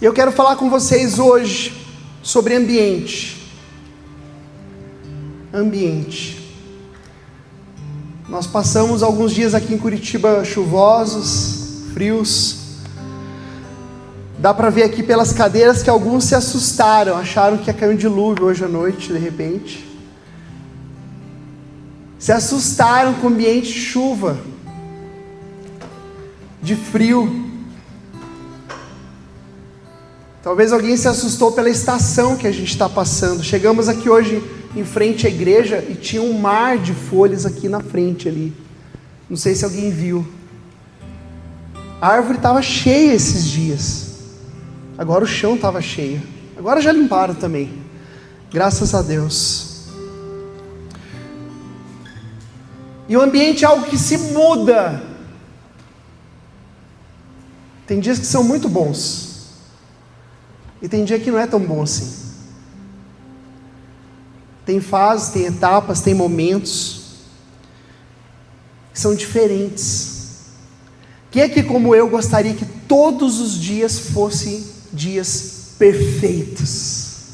Eu quero falar com vocês hoje sobre ambiente. Ambiente. Nós passamos alguns dias aqui em Curitiba chuvosos, frios. Dá para ver aqui pelas cadeiras que alguns se assustaram, acharam que ia cair um dilúvio hoje à noite, de repente. Se assustaram com o ambiente de chuva, de frio. Talvez alguém se assustou pela estação que a gente está passando. Chegamos aqui hoje em frente à igreja e tinha um mar de folhas aqui na frente ali. Não sei se alguém viu. A árvore estava cheia esses dias. Agora o chão estava cheio. Agora já limparam também. Graças a Deus. E o ambiente é algo que se muda. Tem dias que são muito bons. E tem dia que não é tão bom assim. Tem fases, tem etapas, tem momentos que são diferentes. Quem é que, como eu, gostaria que todos os dias fossem dias perfeitos?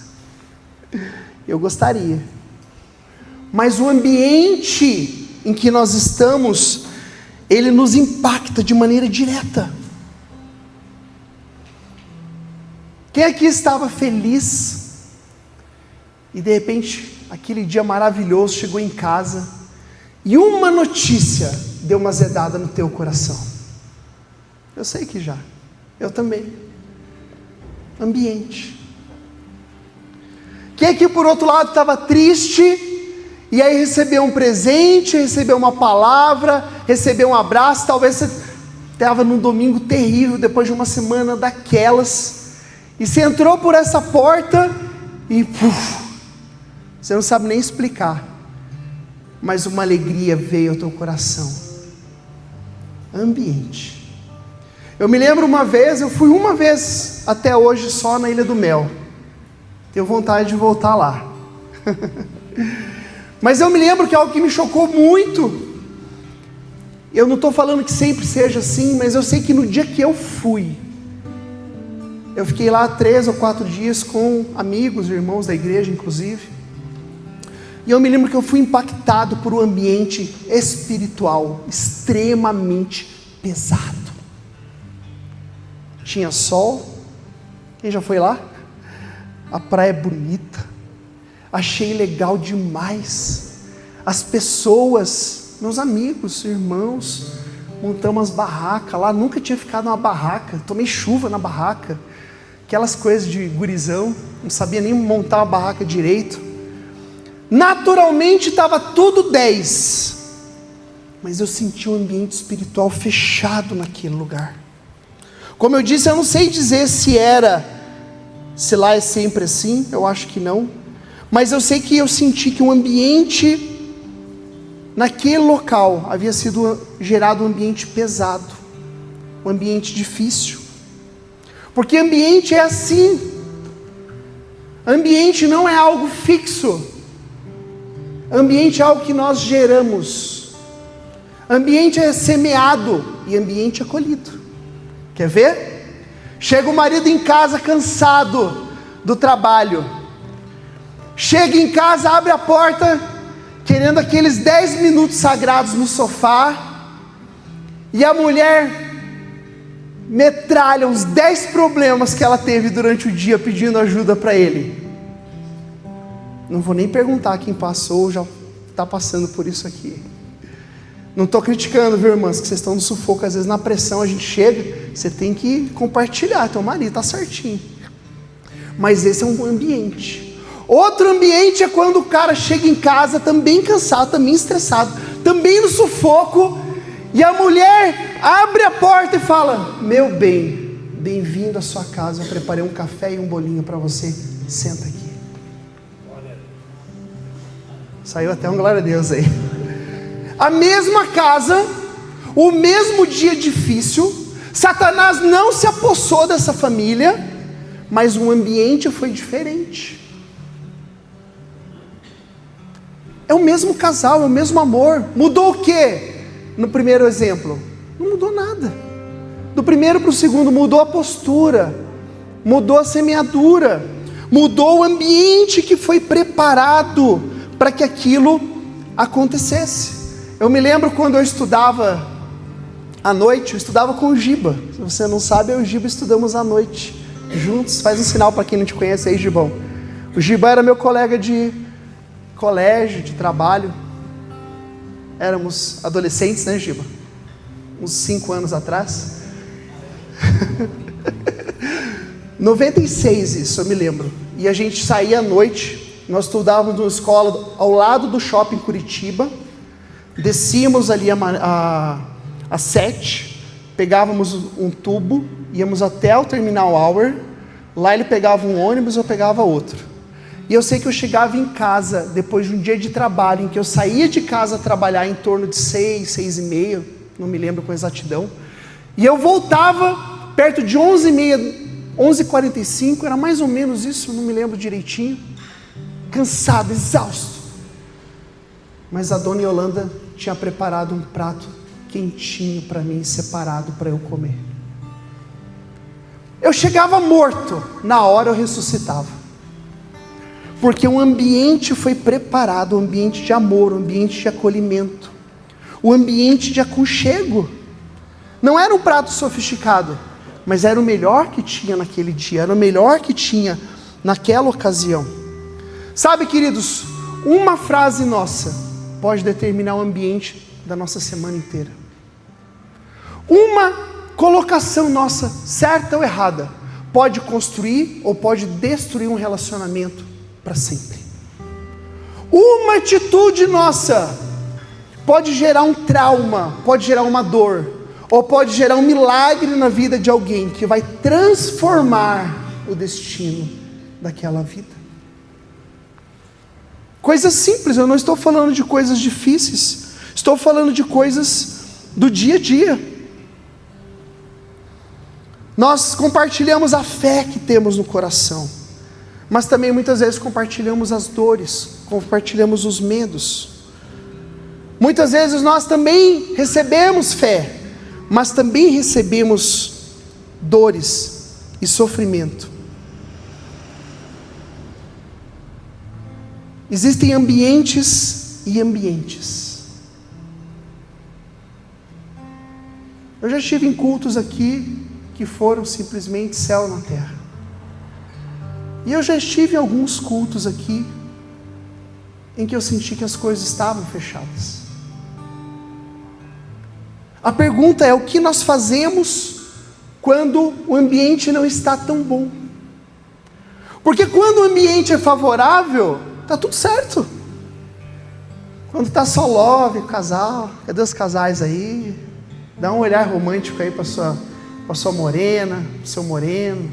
Eu gostaria. Mas o ambiente em que nós estamos, ele nos impacta de maneira direta. Quem aqui estava feliz e de repente aquele dia maravilhoso chegou em casa e uma notícia deu uma azedada no teu coração? Eu sei que já, eu também. Ambiente. Quem aqui por outro lado estava triste e aí recebeu um presente, recebeu uma palavra, recebeu um abraço? Talvez você estava num domingo terrível depois de uma semana daquelas. E você entrou por essa porta e você não sabe nem explicar, mas uma alegria veio ao teu coração. Ambiente. Eu me lembro uma vez, eu fui uma vez até hoje só na Ilha do Mel. Tenho vontade de voltar lá. Mas eu me lembro que algo que me chocou muito. Eu não estou falando que sempre seja assim, mas eu sei que no dia que eu fui, eu fiquei lá 3 ou 4 dias com amigos, irmãos da igreja inclusive. E eu me lembro que eu fui impactado por um ambiente espiritual extremamente pesado. Tinha sol. Quem já foi lá? A praia é bonita. Achei legal demais. As pessoas, meus amigos, irmãos, montamos as barracas lá. Nunca tinha ficado numa barraca. Tomei chuva na barraca. Aquelas coisas de gurizão, não sabia nem montar uma barraca direito. Naturalmente estava tudo 10, mas eu senti um ambiente espiritual fechado naquele lugar. Como eu disse, eu não sei dizer se lá é sempre assim, eu acho que não, mas eu sei que eu senti que o ambiente naquele local havia sido gerado um ambiente pesado, um ambiente difícil. Porque ambiente é assim. Ambiente não é algo fixo. Ambiente é algo que nós geramos. Ambiente é semeado e ambiente é colhido. Quer ver? Chega o marido em casa cansado do trabalho. Chega em casa, abre a porta, querendo aqueles 10 minutos sagrados no sofá. E a mulher metralha os 10 problemas que ela teve durante o dia pedindo ajuda para ele. Não vou nem perguntar quem passou ou já está passando por isso aqui. Não estou criticando, viu, irmãs, que vocês estão no sufoco. Às vezes na pressão a gente chega, você tem que compartilhar, teu marido está certinho. Mas esse é um ambiente. Outro ambiente é quando o cara chega em casa também cansado, também estressado, também no sufoco, e a mulher abre a porta e fala: meu bem, bem-vindo à sua casa, eu preparei um café e um bolinho para você, senta aqui. Saiu até um glória a Deus aí. A mesma casa, o mesmo dia difícil, Satanás não se apossou dessa família, mas o ambiente foi diferente. É o mesmo casal, é o mesmo amor. Mudou o quê? No primeiro exemplo, não mudou nada. Do primeiro para o segundo mudou a postura, mudou a semeadura, mudou o ambiente que foi preparado para que aquilo acontecesse. Eu me lembro quando eu estudava à noite, eu estudava com o Giba. Se você não sabe, eu e o Giba estudamos à noite, juntos. Faz um sinal para quem não te conhece aí, Gibão. O Giba era meu colega de colégio, de trabalho. Éramos adolescentes, né, Giba? Uns 5 anos atrás. 96 isso, eu me lembro. E a gente saía à noite, nós estudávamos numa escola ao lado do shopping Curitiba, descíamos ali a 7, pegávamos um tubo, íamos até o Terminal Hour, lá ele pegava um ônibus, eu pegava outro. E eu sei que eu chegava em casa, depois de um dia de trabalho, em que eu saía de casa a trabalhar em torno de 6, 6h30, não me lembro com exatidão, e eu voltava perto de 11h30, 11h45, era mais ou menos isso, não me lembro direitinho, cansado, exausto. Mas a dona Yolanda tinha preparado um prato quentinho para mim, separado para eu comer. Eu chegava morto, na hora eu ressuscitava. Porque um ambiente foi preparado, um ambiente de amor, um ambiente de acolhimento, um ambiente de aconchego. Não era um prato sofisticado, mas era o melhor que tinha naquele dia, era o melhor que tinha naquela ocasião. Sabe, queridos, uma frase nossa pode determinar o ambiente da nossa semana inteira. Uma colocação nossa, certa ou errada, pode construir ou pode destruir um relacionamento para sempre. Uma atitude nossa pode gerar um trauma, pode gerar uma dor, ou pode gerar um milagre na vida de alguém que vai transformar o destino daquela vida. Coisas simples, eu não estou falando de coisas difíceis, estou falando de coisas do dia a dia. Nós compartilhamos a fé que temos no coração, mas também muitas vezes compartilhamos as dores, compartilhamos os medos. Muitas vezes nós também recebemos fé, mas também recebemos dores e sofrimento. Existem ambientes e ambientes. Eu já estive em cultos aqui que foram simplesmente céu na terra. E eu já estive em alguns cultos aqui em que eu senti que as coisas estavam fechadas. A pergunta é: o que nós fazemos quando o ambiente não está tão bom? Porque quando o ambiente é favorável, está tudo certo. Quando está só love, casal, cadê os casais aí? Dá um olhar romântico aí para sua morena, pro seu moreno.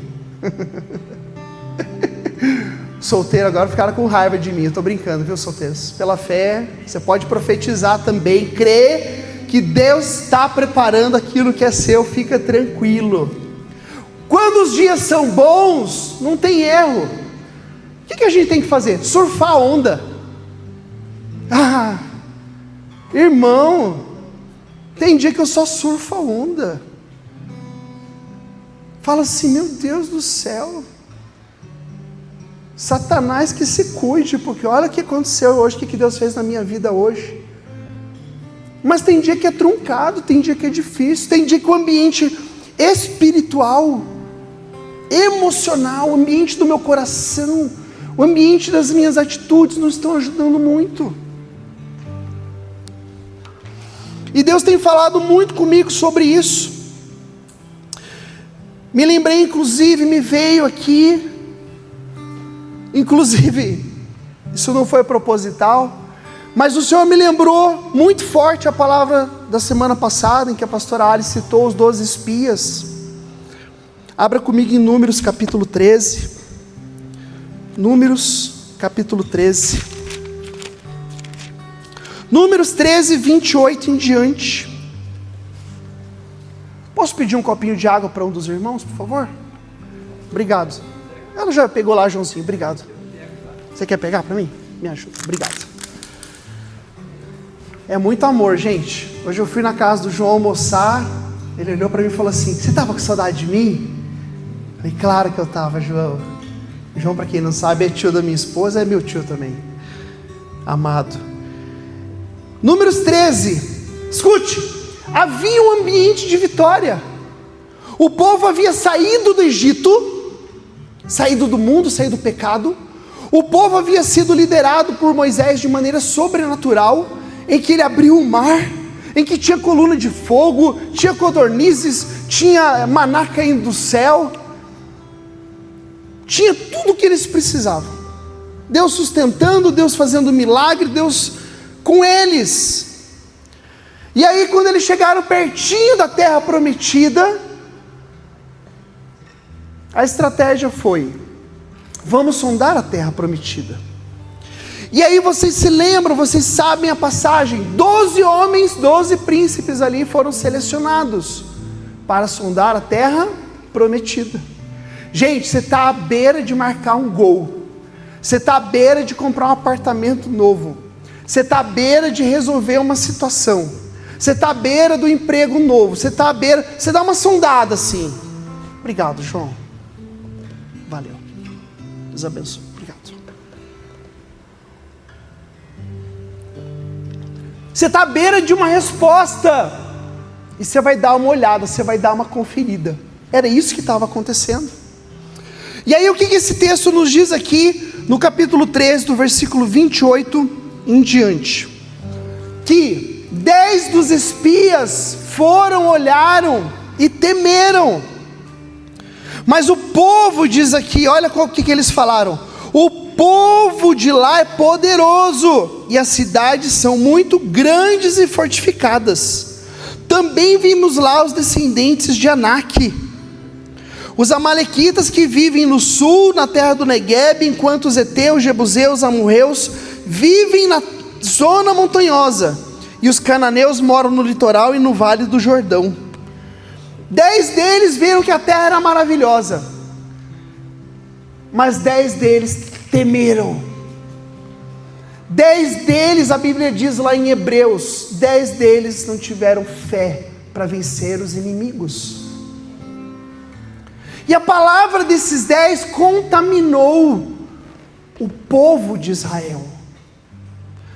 Solteiro agora ficaram com raiva de mim, eu estou brincando, viu, solteiros? Pela fé, você pode profetizar também, crer que Deus está preparando aquilo que é seu, fica tranquilo. Quando os dias são bons, não tem erro. O que a gente tem que fazer? Surfar a onda. Ah, irmão, tem dia que eu só surfo a onda. Fala assim: meu Deus do céu, Satanás que se cuide, porque olha o que aconteceu hoje, o que Deus fez na minha vida hoje. Mas tem dia que é truncado, tem dia que é difícil, tem dia que o ambiente espiritual, emocional, o ambiente do meu coração, o ambiente das minhas atitudes não estão ajudando muito. E Deus tem falado muito comigo sobre isso. Me lembrei, inclusive, me veio aqui, inclusive, isso não foi proposital, mas o Senhor me lembrou muito forte a palavra da semana passada, em que a pastora Alice citou os 12 espias. Abra comigo em Números capítulo 13. Números capítulo 13. Números 13, 28 em diante. Posso pedir um copinho de água para um dos irmãos, por favor? Obrigado. Ela já pegou lá, Joãozinho, obrigado. Você quer pegar para mim? Me ajuda, obrigado. É muito amor, gente. Hoje eu fui na casa do João almoçar, ele olhou para mim e falou assim: você estava com saudade de mim? E claro que eu estava, João. João, para quem não sabe, é tio da minha esposa, é meu tio também. Amado. Números 13. Escute. Havia um ambiente de vitória. O povo havia saído do Egito, saído do mundo, saído do pecado. O povo havia sido liderado por Moisés de maneira sobrenatural, em que ele abriu o mar, em que tinha coluna de fogo, tinha codornizes, tinha maná caindo do céu, tinha tudo o que eles precisavam. Deus sustentando, Deus fazendo milagre, Deus com eles. E aí quando eles chegaram pertinho da terra prometida, a estratégia foi: vamos sondar a terra prometida. E aí vocês se lembram, vocês sabem a passagem, 12 homens, 12 príncipes ali foram selecionados para sondar a terra prometida. Gente, você está à beira de marcar um gol, você está à beira de comprar um apartamento novo, você está à beira de resolver uma situação, você está à beira do emprego novo, você está à beira, você dá uma sondada assim. Obrigado, João, valeu, Deus abençoe. Você está à beira de uma resposta, e você vai dar uma olhada, você vai dar uma conferida. Era isso que estava acontecendo. E aí o que esse texto nos diz aqui, no capítulo 13, do versículo 28 em diante? Que 10 dos espias foram, olharam e temeram. Mas o povo diz aqui, olha o que eles falaram: o povo de lá é poderoso, e as cidades são muito grandes e fortificadas. Também vimos lá os descendentes de Anak, os amalequitas que vivem no sul, na terra do Negueb, enquanto os heteus, jebuseus, amorreus vivem na zona montanhosa, e os cananeus moram no litoral e no vale do Jordão. 10 deles viram que a terra era maravilhosa, mas 10 deles temeram. 10 deles, a Bíblia diz lá em Hebreus, 10 deles não tiveram fé para vencer os inimigos. E a palavra desses 10 contaminou o povo de Israel.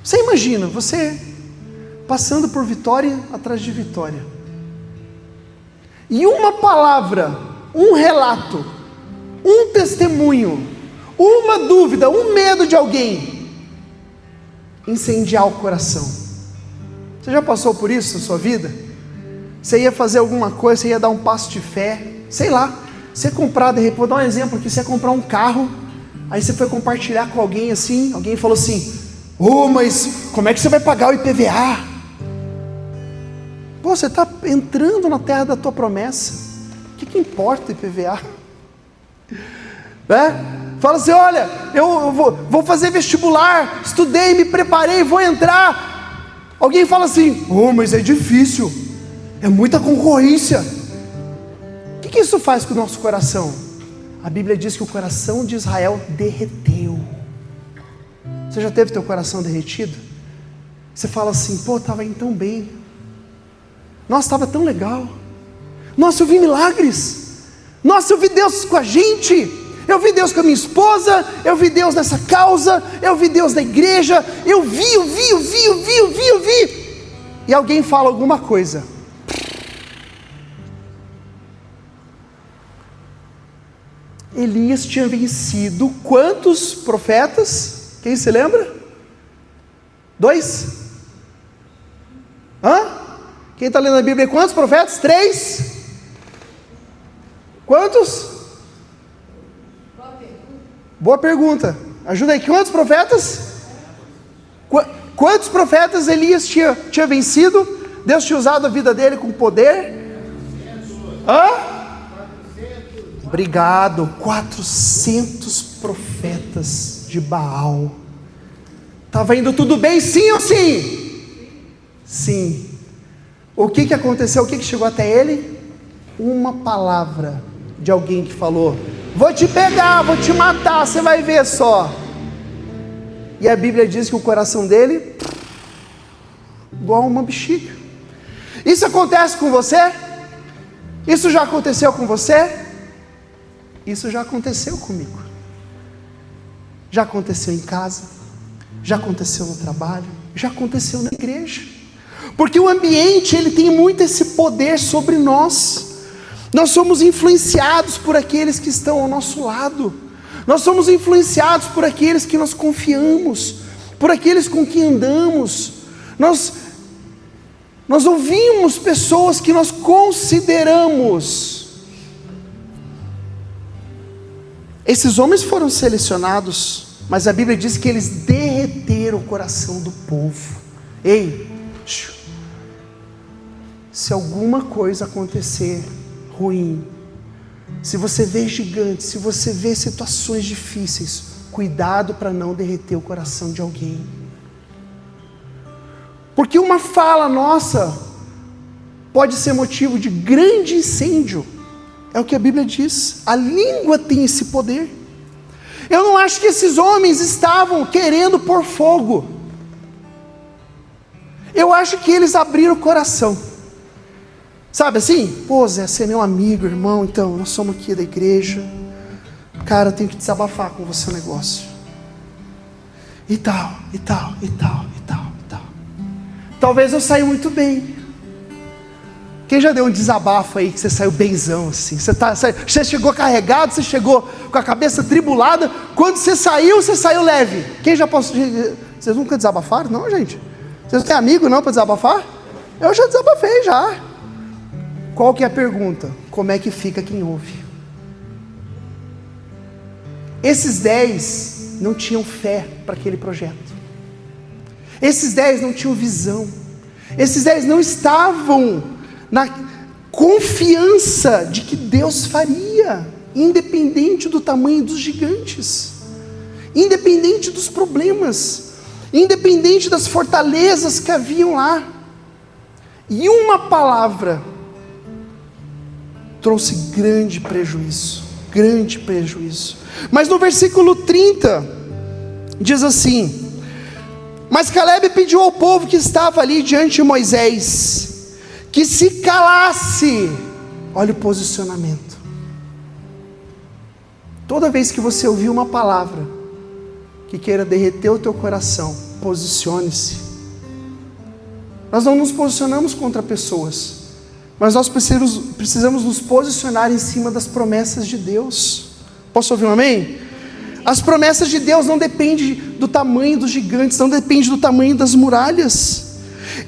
Você imagina, você passando por vitória atrás de vitória, e uma palavra, um relato, um testemunho, uma dúvida, um medo de alguém incendiar o coração. Você já passou por isso na sua vida? Você ia fazer alguma coisa, você ia dar um passo de fé, sei lá, você comprar, de repente, vou dar um exemplo aqui, você ia comprar um carro, aí você foi compartilhar com alguém assim, alguém falou assim: mas como é que você vai pagar o IPVA? Pô, você está entrando na terra da tua promessa, o que importa o IPVA? Fala assim: olha, eu vou fazer vestibular, estudei, me preparei, vou entrar. Alguém fala assim: mas é difícil, é muita concorrência. O que isso faz com o nosso coração? A Bíblia diz que o coração de Israel derreteu. Você já teve teu coração derretido? Você fala assim: pô, estava indo tão bem, nossa, estava tão legal, nossa, eu vi milagres, nossa, eu vi Deus com a gente, eu vi Deus com a minha esposa, eu vi Deus nessa causa, eu vi Deus na igreja, eu vi. E alguém fala alguma coisa. Elias tinha vencido quantos profetas? Quem se lembra? 2? Quem está lendo a Bíblia? Quantos profetas? 3? Quantos? Boa pergunta. Ajuda aí. Quantos profetas? Quantos profetas Elias tinha vencido? Deus tinha usado a vida dele com poder? Obrigado. 400 profetas de Baal. Estava indo tudo bem, sim ou sim? Sim. O que aconteceu? O que chegou até ele? Uma palavra de alguém que falou: vou te pegar, vou te matar, você vai ver só. E a Bíblia diz que o coração dele, igual uma bexiga. Isso acontece com você? Isso já aconteceu com você? Isso já aconteceu comigo. Já aconteceu em casa, já aconteceu no trabalho, já aconteceu na igreja. Porque o ambiente, ele tem muito esse poder sobre nós. Nós somos influenciados por aqueles que estão ao nosso lado. Nós somos influenciados por aqueles que nós confiamos, por aqueles com quem andamos. Nós ouvimos pessoas que nós consideramos. Esses homens foram selecionados, mas a Bíblia diz que eles derreteram o coração do povo. Ei, se alguma coisa acontecer ruim, se você vê gigantes, se você vê situações difíceis, cuidado para não derreter o coração de alguém. Porque uma fala nossa pode ser motivo de grande incêndio. É o que a Bíblia diz. A língua tem esse poder. Eu não acho que esses homens estavam querendo pôr fogo. Eu acho que eles abriram o coração. Sabe assim? Pô, Zé, você é meu amigo, irmão, então, nós somos aqui da igreja. Cara, eu tenho que desabafar com você um negócio. E tal. Talvez eu saia muito bem. Quem já deu um desabafo aí, que você saiu benzão assim? Você chegou carregado, você chegou com a cabeça tribulada. Quando você saiu leve. Quem já posso... Vocês nunca desabafaram? Não, gente? Vocês não têm amigo não para desabafar? Eu já desabafei, já. Qual que é a pergunta? Como é que fica quem ouve? Esses 10 não tinham fé para aquele projeto. Esses 10 não tinham visão. Esses 10 não estavam na confiança de que Deus faria, independente do tamanho dos gigantes, independente dos problemas, independente das fortalezas que haviam lá. E uma palavra trouxe grande prejuízo. Mas no versículo 30 diz assim: mas Caleb pediu ao povo que estava ali diante de Moisés que se calasse. Olha o posicionamento. Toda vez que você ouvir uma palavra que queira derreter o teu coração, posicione-se. Nós não nos posicionamos contra pessoas, mas nós precisamos nos posicionar em cima das promessas de Deus. Posso ouvir um amém? As promessas de Deus não dependem do tamanho dos gigantes, não dependem do tamanho das muralhas.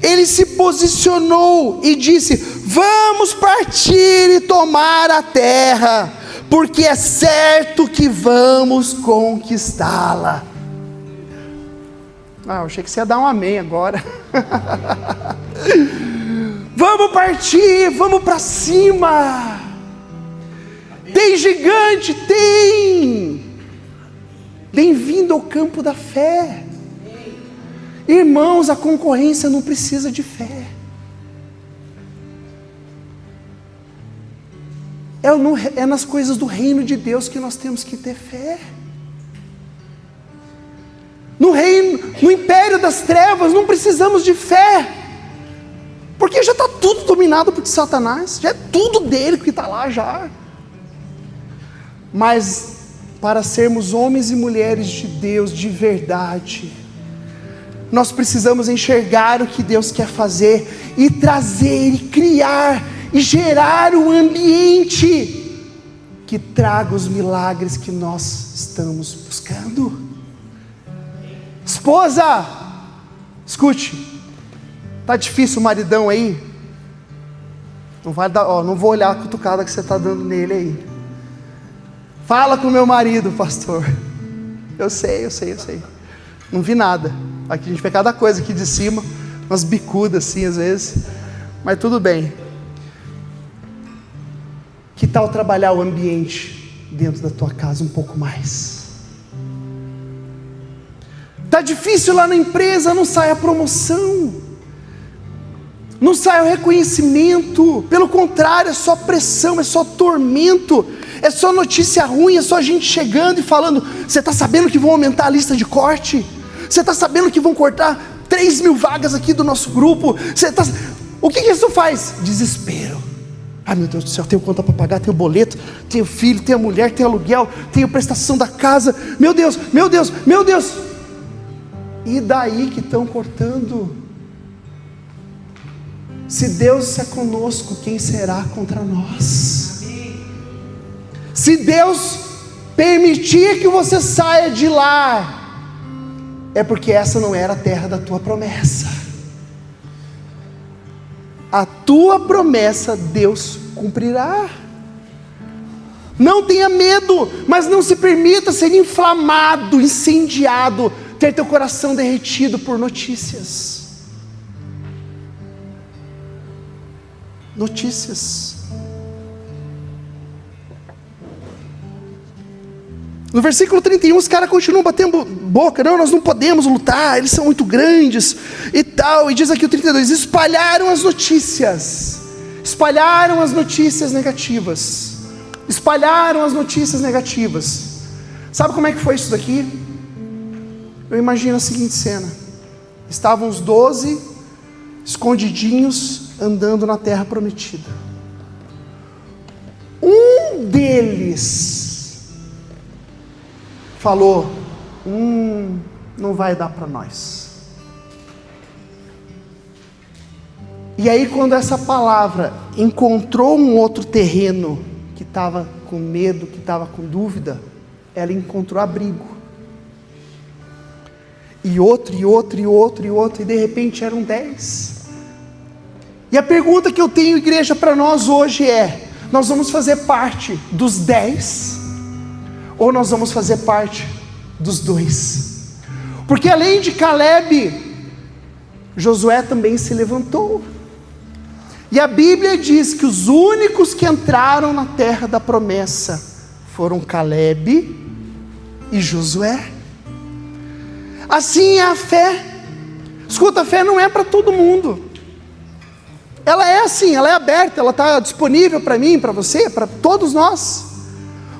Ele se posicionou e disse: vamos partir e tomar a terra, porque é certo que vamos conquistá-la. Eu achei que você ia dar um amém agora. Vamos partir, vamos para cima. Tem gigante, tem. Bem-vindo ao campo da fé. Irmãos, a concorrência não precisa de fé. É nas coisas do reino de Deus que nós temos que ter fé. No império das trevas não precisamos de fé, porque já está tudo dominado por Satanás, já é tudo dele que está lá já. Mas para sermos homens e mulheres de Deus de verdade, nós precisamos enxergar o que Deus quer fazer e trazer e criar e gerar um ambiente que traga os milagres que nós estamos buscando. Esposa, escute, tá difícil o maridão aí? Não vai dar, não vou olhar a cutucada que você está dando nele aí. Fala com o meu marido, pastor. Eu sei. Não vi nada. Aqui a gente vê cada coisa aqui de cima, umas bicudas assim às vezes, mas tudo bem. Que tal trabalhar o ambiente dentro da tua casa um pouco mais? Tá difícil lá na empresa, não sai a promoção, não sai o reconhecimento, pelo contrário, é só pressão, é só tormento, é só notícia ruim, é só gente chegando e falando: você está sabendo que vão aumentar a lista de corte? Você está sabendo que vão cortar 3.000 vagas aqui do nosso grupo? O que isso faz? Desespero. Ai meu Deus do céu, tenho conta para pagar, tenho boleto, tenho filho, tenho mulher, tenho aluguel, tenho prestação da casa. Meu Deus, meu Deus, meu Deus. E daí que estão cortando? Se Deus é conosco, quem será contra nós? Se Deus permitir que você saia de lá, é porque essa não era a terra da tua promessa. A tua promessa Deus cumprirá. Não tenha medo, mas não se permita ser inflamado, incendiado, ter teu coração derretido por notícias. Notícias. No versículo 31, os caras continuam batendo boca. Não, nós não podemos lutar, eles são muito grandes e tal. E diz aqui o 32, espalharam as notícias. Espalharam as notícias negativas. Espalharam as notícias negativas. Sabe como é que foi isso daqui? Eu imagino a seguinte cena. Estavam os 12 escondidinhos andando na terra prometida. Um deles falou, não vai dar para nós. E aí quando essa palavra encontrou um outro terreno que estava com medo, que estava com dúvida, ela encontrou abrigo. E outro, e outro, e outro, e outro, e de repente eram 10. E a pergunta que eu tenho, igreja, para nós hoje é, nós vamos fazer parte dos 10? Ou nós vamos fazer parte dos 2? Porque além de Caleb, Josué também se levantou. E a Bíblia diz que os únicos que entraram na terra da promessa foram Caleb e Josué. Assim é a fé. Escuta, a fé não é para todo mundo. Ela é assim, ela é aberta, ela está disponível para mim, para você, para todos nós.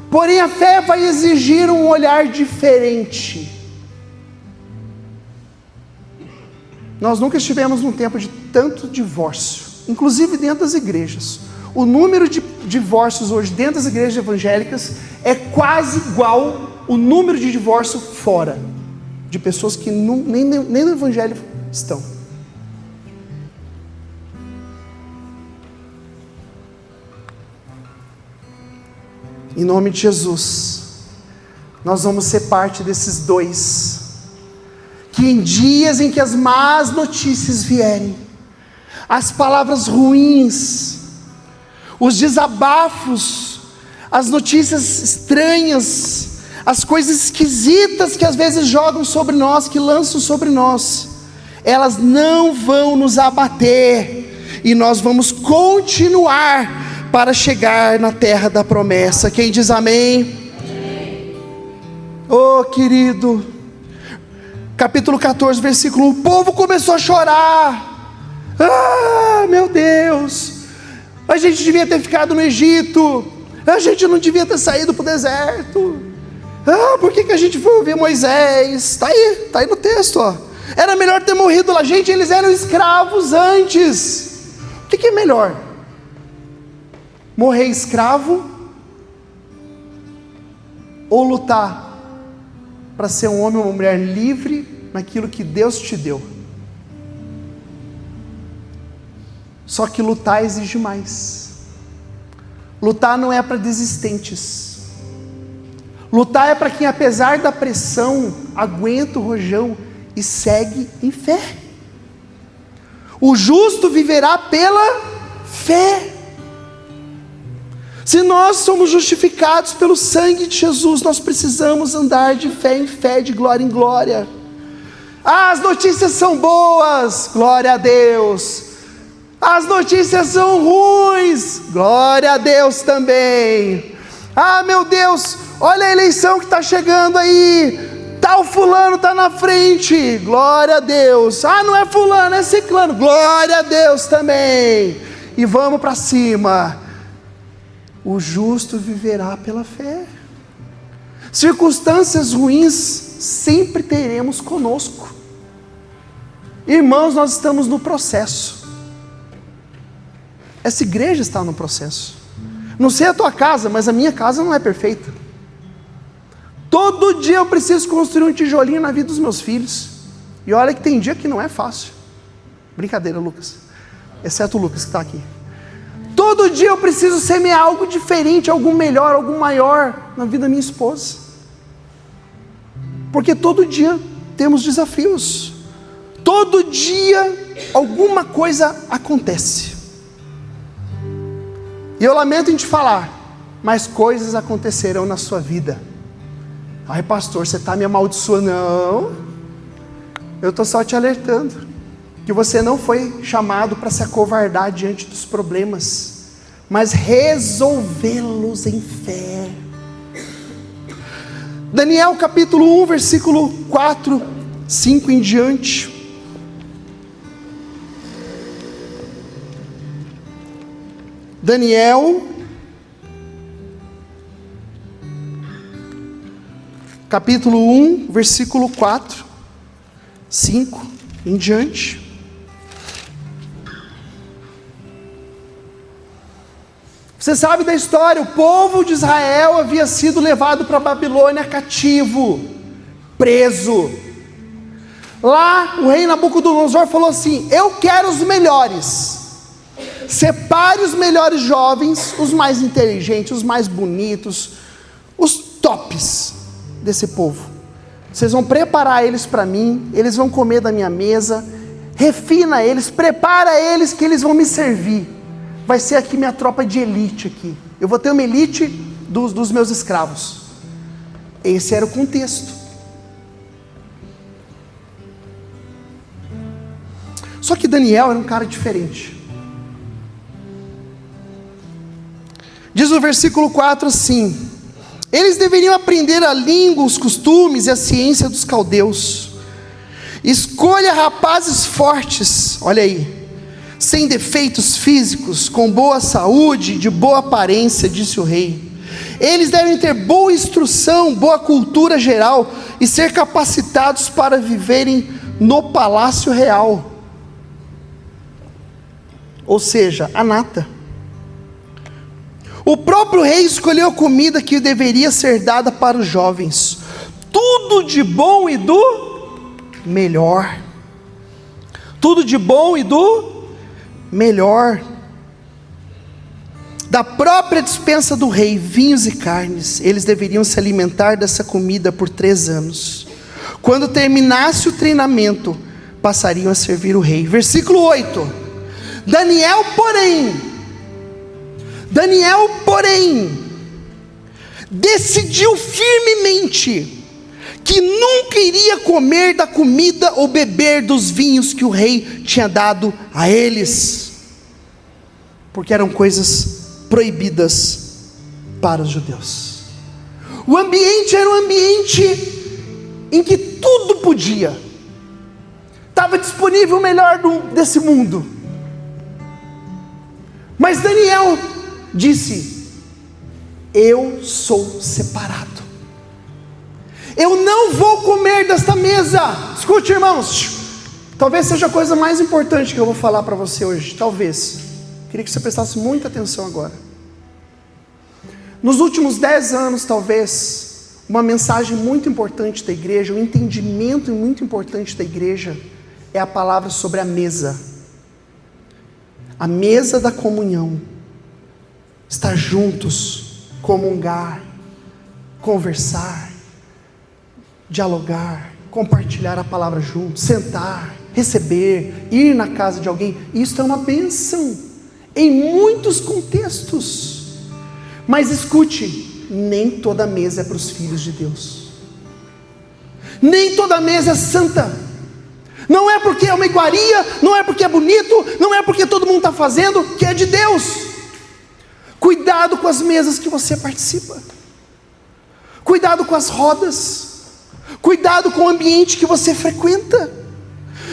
Porém a fé vai exigir um olhar diferente. Nós nunca estivemos num tempo de tanto divórcio, inclusive dentro das igrejas. O número de divórcios hoje dentro das igrejas evangélicas é quase igual o número de divórcio fora, de pessoas que nem no evangelho estão. Em nome de Jesus, nós vamos ser parte desses 2, que em dias em que as más notícias vierem, as palavras ruins, os desabafos, as notícias estranhas, as coisas esquisitas que às vezes jogam sobre nós, que lançam sobre nós, elas não vão nos abater, e nós vamos continuar para chegar na terra da promessa. Quem diz amém? Amém. Oh querido, capítulo 14, versículo 1, o povo começou a chorar. Ah, meu Deus, a gente devia ter ficado no Egito, a gente não devia ter saído para o deserto. Ah, por que a gente foi ouvir Moisés? Está aí no texto, ó. Era melhor ter morrido lá. Gente, eles eram escravos antes. O que é melhor? Morrer escravo ou lutar para ser um homem ou uma mulher livre naquilo que Deus te deu? Só que lutar exige mais. Lutar não é para desistentes. Lutar é para quem, apesar da pressão, aguenta o rojão e segue em fé. O justo viverá pela fé. Se nós somos justificados pelo sangue de Jesus, nós precisamos andar de fé em fé, de glória em glória. Ah, as notícias são boas, glória a Deus. As notícias são ruins, glória a Deus também. Ah, meu Deus, olha a eleição que está chegando aí, tal fulano está na frente, glória a Deus. Ah, não é fulano, é ciclano, glória a Deus também. E vamos para cima. O justo viverá pela fé. Circunstâncias ruins sempre teremos conosco. Irmãos, nós estamos no processo. Essa igreja está no processo. Não sei a tua casa, mas a minha casa não é perfeita. Todo dia eu preciso construir um tijolinho na vida dos meus filhos. E olha que tem dia que não é fácil. Brincadeira, Lucas. Exceto o Lucas que está aqui. Todo dia eu preciso semear algo diferente, algo melhor, algo maior na vida da minha esposa. Porque todo dia temos desafios. Todo dia alguma coisa acontece. E eu lamento em te falar, mas coisas acontecerão na sua vida. Ai, pastor, você está me amaldiçoando? Não, eu estou só te alertando, que você não foi chamado para se acovardar diante dos problemas, mas resolvê-los em fé. Daniel capítulo 1, versículo 4, 5 em diante. Daniel, capítulo 1, versículo 4, 5 em diante. Você sabe da história, o povo de Israel havia sido levado para a Babilônia cativo, preso. Lá o rei Nabucodonosor falou assim: eu quero os melhores. Separe os melhores jovens, os mais inteligentes, os mais bonitos, os tops desse povo. Vocês vão preparar eles para mim, eles vão comer da minha mesa, refina eles, prepara eles que eles vão me servir. Vai ser aqui minha tropa de elite aqui. Eu vou ter uma elite dos meus escravos. Esse era o contexto. Só que Daniel era um cara diferente. Diz o versículo 4 assim: eles deveriam aprender a língua, os costumes e a ciência dos caldeus. Escolha rapazes fortes, olha aí, sem defeitos físicos, com boa saúde, de boa aparência, disse o rei. Eles devem ter boa instrução, boa cultura geral e ser capacitados para viverem no palácio real. Ou seja, a nata. O próprio rei escolheu a comida que deveria ser dada para os jovens. Tudo de bom e do melhor. Tudo de bom e do melhor. Da própria despensa do rei, vinhos e carnes. Eles deveriam se alimentar dessa comida por 3 anos. Quando terminasse o treinamento, passariam a servir o rei. Versículo 8. Daniel, porém, decidiu firmemente que nunca iria comer da comida ou beber dos vinhos que o rei tinha dado a eles, porque eram coisas proibidas para os judeus. O ambiente era um ambiente em que tudo podia, estava disponível o melhor desse mundo. Mas Daniel disse: eu sou separado, eu não vou comer desta mesa. Escute, irmãos, talvez seja a coisa mais importante que eu vou falar para você hoje, talvez. Queria que você prestasse muita atenção agora. Nos últimos 10 anos, talvez, uma mensagem muito importante da igreja, um entendimento muito importante da igreja, é a palavra sobre a mesa. A mesa da comunhão, estar juntos, comungar, conversar, dialogar, compartilhar a palavra juntos, sentar, receber, ir na casa de alguém. Isso é uma bênção em muitos contextos. Mas escute, nem toda mesa é para os filhos de Deus. Nem toda mesa é santa. Não é porque é uma iguaria, não é porque é bonito, não é porque todo mundo está fazendo, que é de Deus. Cuidado com as mesas que você participa. Cuidado com as rodas. Cuidado com o ambiente que você frequenta.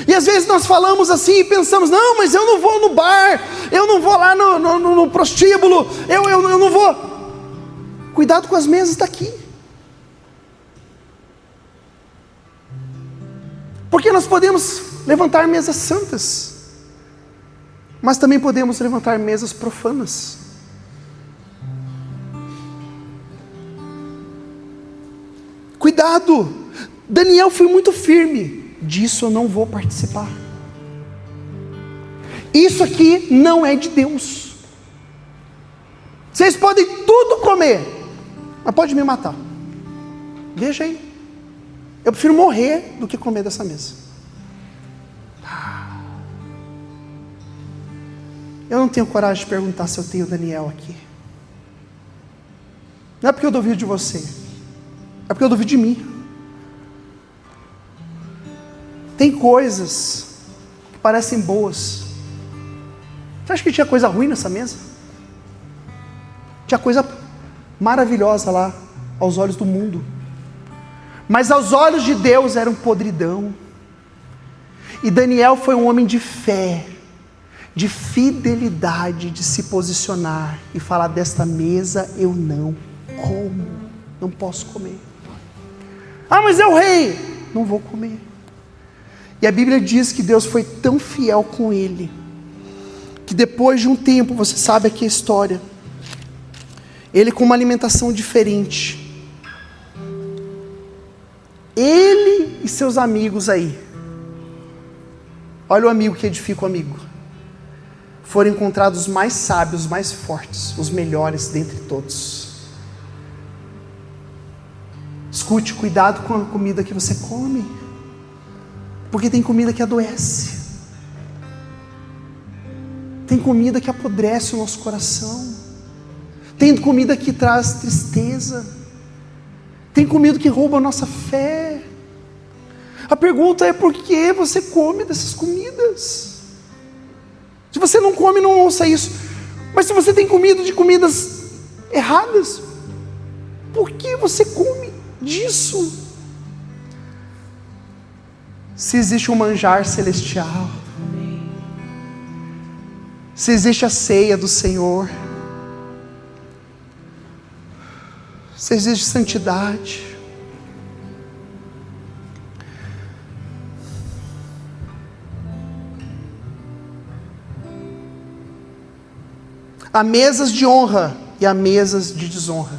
E às vezes nós falamos assim e pensamos: não, mas eu não vou no bar, eu não vou lá no prostíbulo, eu não vou. Cuidado com as mesas daqui. Porque nós podemos levantar mesas santas, mas também podemos levantar mesas profanas. Cuidado! Daniel foi muito firme. Disso eu não vou participar. Isso aqui não é de Deus. Vocês podem tudo comer, mas pode me matar. Veja aí. Eu prefiro morrer do que comer dessa mesa. Eu não tenho coragem de perguntar se eu tenho Daniel aqui. Não é porque eu duvido de você, é porque eu duvido de mim. Tem coisas que parecem boas. Você acha que tinha coisa ruim nessa mesa? Tinha coisa maravilhosa lá, aos olhos do mundo. Mas aos olhos de Deus era um podridão. E Daniel foi um homem de fé, de fidelidade, de se posicionar e falar: desta mesa eu não como, não posso comer. Ah, mas é o rei, não vou comer. E a Bíblia diz que Deus foi tão fiel com ele, que depois de um tempo, você sabe aqui a história, ele com uma alimentação diferente, ele e seus amigos aí, olha o amigo que edifica o amigo, foram encontrados os mais sábios, os mais fortes, os melhores dentre todos. Escute, cuidado com a comida que você come, porque tem comida que adoece, tem comida que apodrece o nosso coração, tem comida que traz tristeza, tem comida que rouba a nossa fé. A pergunta é: por que você come dessas comidas? Se você não come, não ouça isso. Mas se você tem comido de comidas erradas, por que você come disso? Se existe um manjar celestial, se existe a ceia do Senhor, se existe santidade, há mesas de honra e há mesas de desonra,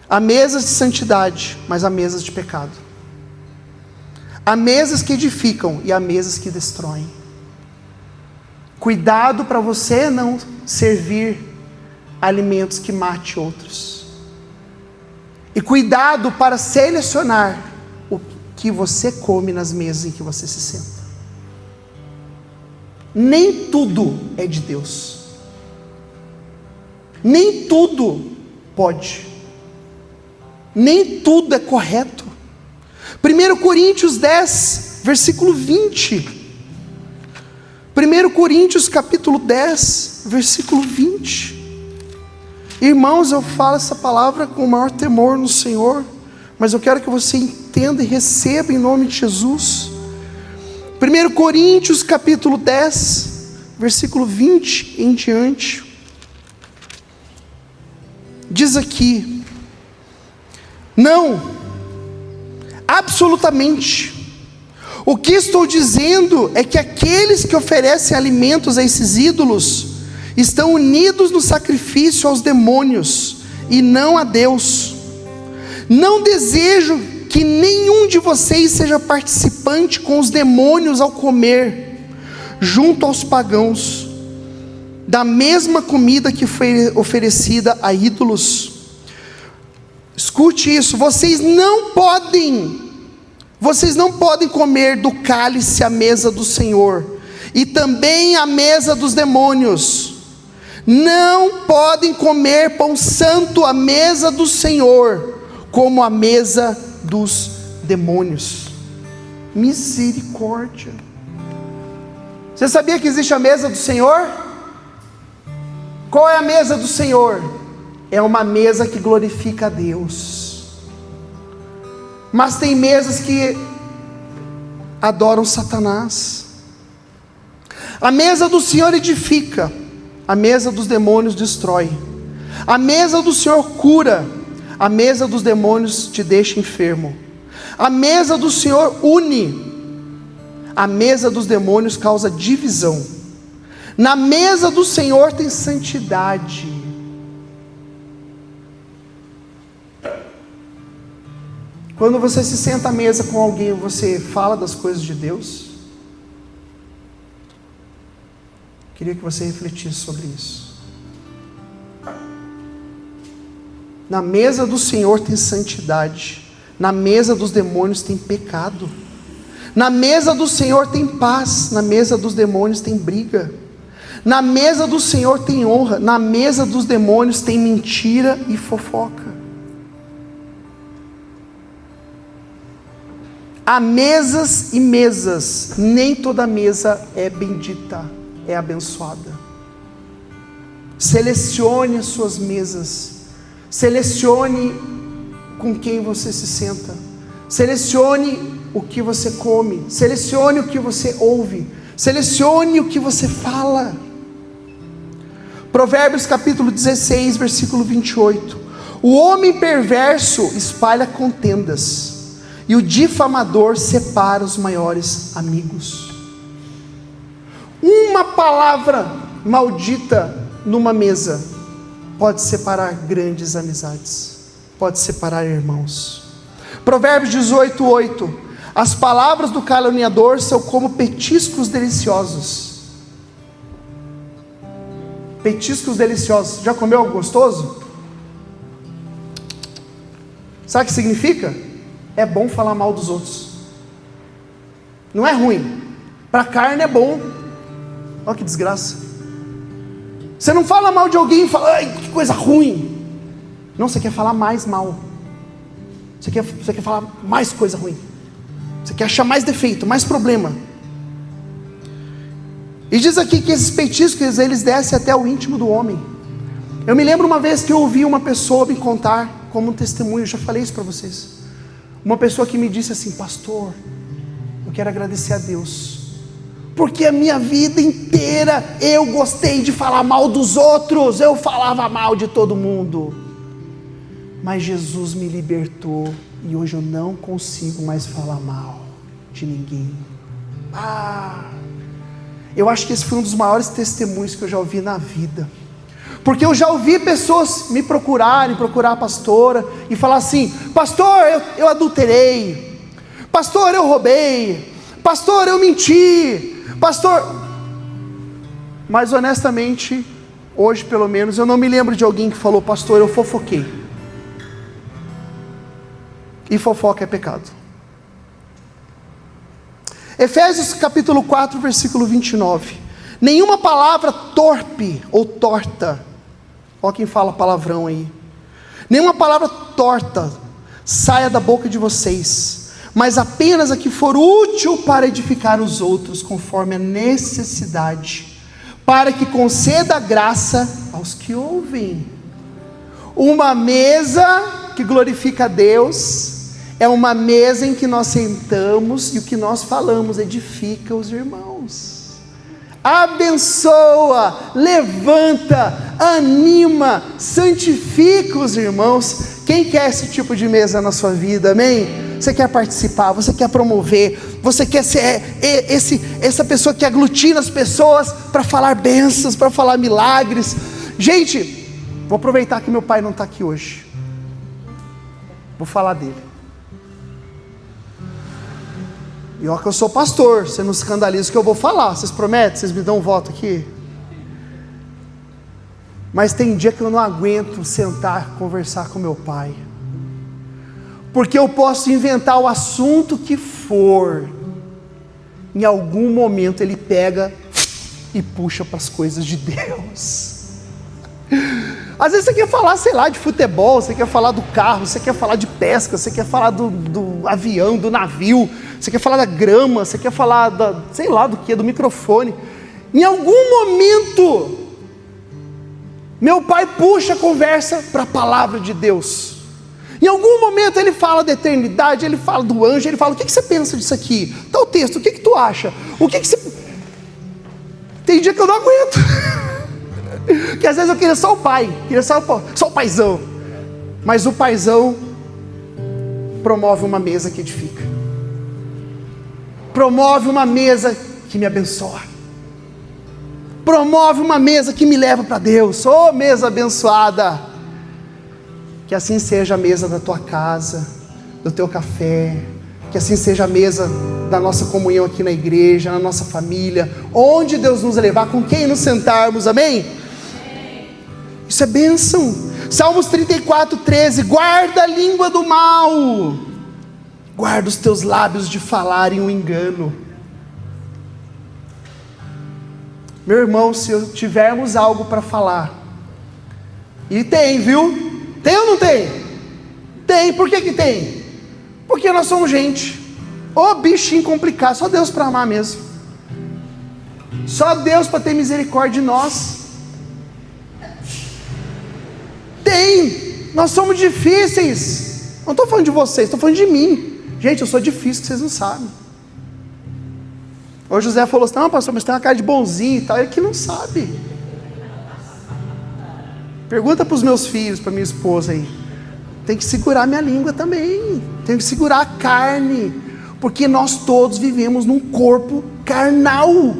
há mesas de santidade, mas há mesas de pecado, há mesas que edificam e há mesas que destroem. Cuidado para você não servir alimentos que mate outros, e cuidado para selecionar o que você come nas mesas em que você se senta. Nem tudo é de Deus, nem tudo pode, nem tudo é correto. 1 Coríntios 10, versículo 20. 1 Coríntios capítulo 10, versículo 20. Irmãos, eu falo essa palavra com o maior temor no Senhor, mas eu quero que você entenda e receba em nome de Jesus. 1 Coríntios capítulo 10, versículo 20 em diante. Diz aqui: não, absolutamente. O que estou dizendo é que aqueles que oferecem alimentos a esses ídolos estão unidos no sacrifício aos demônios e não a Deus. Não desejo que nenhum de vocês seja participante com os demônios ao comer, junto aos pagãos, da mesma comida que foi oferecida a ídolos. Escute isso: vocês não podem comer do cálice à mesa do Senhor, e também à mesa dos demônios. Não podem comer pão santo à mesa do Senhor, como à mesa dos demônios. Misericórdia. Você sabia que existe a mesa do Senhor? Qual é a mesa do Senhor? É uma mesa que glorifica a Deus. Mas tem mesas que adoram Satanás. A mesa do Senhor edifica, a mesa dos demônios destrói. A mesa do Senhor cura, a mesa dos demônios te deixa enfermo. A mesa do Senhor une, A mesa dos demônios causa divisão. Na mesa do Senhor tem santidade. Quando você se senta à mesa com alguém, você fala das coisas de Deus? Queria que você refletisse sobre isso. Na mesa do Senhor tem santidade. Na mesa dos demônios tem pecado. Na mesa do Senhor tem paz. Na mesa dos demônios tem briga. Na mesa do Senhor tem honra. Na mesa dos demônios tem mentira e fofoca. Há mesas e mesas. Nem toda mesa é bendita, é abençoada. Selecione as suas mesas. Selecione com quem você se senta. Selecione o que você come. Selecione o que você ouve. Selecione o que você fala. Provérbios capítulo 16, versículo 28. O homem perverso espalha contendas, e o difamador separa os maiores amigos. Uma palavra maldita numa mesa pode separar grandes amizades, pode separar irmãos. Provérbios 18, 8. As palavras do caluniador são como petiscos deliciosos. Petiscos deliciosos. Já comeu algo gostoso? Sabe o que significa? É bom falar mal dos outros. Não é ruim. Para a carne é bom. Olha que desgraça. Você não fala mal de alguém e fala, ai, que coisa ruim. Não, você quer falar mais mal. Você quer falar mais coisa ruim. Você quer achar mais defeito, mais problema. E diz aqui que esses petiscos, eles descem até o íntimo do homem. Eu me lembro uma vez que eu ouvi uma pessoa me contar como um testemunho, eu já falei isso para vocês. Uma pessoa que me disse assim, pastor, eu quero agradecer a Deus, porque a minha vida inteira eu gostei de falar mal dos outros, eu falava mal de todo mundo, mas Jesus me libertou e hoje eu não consigo mais falar mal de ninguém. Eu acho que esse foi um dos maiores testemunhos que eu já ouvi na vida. Porque eu já ouvi pessoas me procurar a pastora e falar assim, pastor, eu adulterei, pastor, eu roubei, pastor, eu menti, pastor. Mas honestamente, hoje pelo menos, eu não me lembro de alguém que falou, pastor, eu fofoquei. E fofoca é pecado. Efésios capítulo 4, versículo 29. Nenhuma palavra torpe ou torta, olha quem fala palavrão aí, nenhuma palavra torta saia da boca de vocês, mas apenas a que for útil para edificar os outros, conforme a necessidade, para que conceda graça aos que ouvem. Uma mesa que glorifica a Deus é uma mesa em que nós sentamos e o que nós falamos edifica os irmãos. Abençoa, levanta, anima, santifica os irmãos. Quem quer esse tipo de mesa na sua vida, amém? Você quer participar, você quer promover, você quer ser essa pessoa que aglutina as pessoas para falar bênçãos, para falar milagres. Gente, vou aproveitar que meu pai não está aqui hoje, vou falar dele. E olha que eu sou pastor, você não escandaliza o que eu vou falar, vocês prometem? Vocês me dão um voto aqui? Mas tem dia que eu não aguento sentar, conversar com meu pai, porque eu posso inventar o assunto que for, em algum momento ele pega e puxa para as coisas de Deus. Às vezes você quer falar, sei lá, de futebol, você quer falar do carro, você quer falar de pesca, você quer falar do avião, do navio, você quer falar da grama, você quer falar sei lá do que, do microfone. Em algum momento, meu pai puxa a conversa para a palavra de Deus. Em algum momento ele fala da eternidade, ele fala do anjo, ele fala, o que você pensa disso aqui? Tá o texto, o que tu acha? O que você... Tem dia que eu não aguento. Que às vezes eu queria só o pai, queria só o paizão. Mas o paizão promove uma mesa que edifica. Promove uma mesa que me abençoa. Promove uma mesa que me leva para Deus. Oh, mesa abençoada. Que assim seja a mesa da tua casa, do teu café. Que assim seja a mesa da nossa comunhão aqui na igreja, na nossa família. Onde Deus nos levar, com quem nos sentarmos, amém? Isso é bênção. Salmos 34:13. Guarda a língua do mal. Guarda os teus lábios de falarem o engano. Meu irmão, se tivermos algo para falar, e tem, viu? Tem ou não tem? Tem. Por que tem? Porque nós somos gente. Ô bichinho complicado. Só Deus para amar mesmo. Só Deus para ter misericórdia de nós. Tem. Nós somos difíceis. Não estou falando de vocês, estou falando de mim. Gente, eu sou difícil, que vocês não sabem. O José falou assim: não, pastor, mas tem uma cara de bonzinho e tal. Ele que não sabe. Pergunta para os meus filhos, para minha esposa aí. Tem que segurar minha língua também. Tem que segurar a carne. Porque nós todos vivemos num corpo carnal.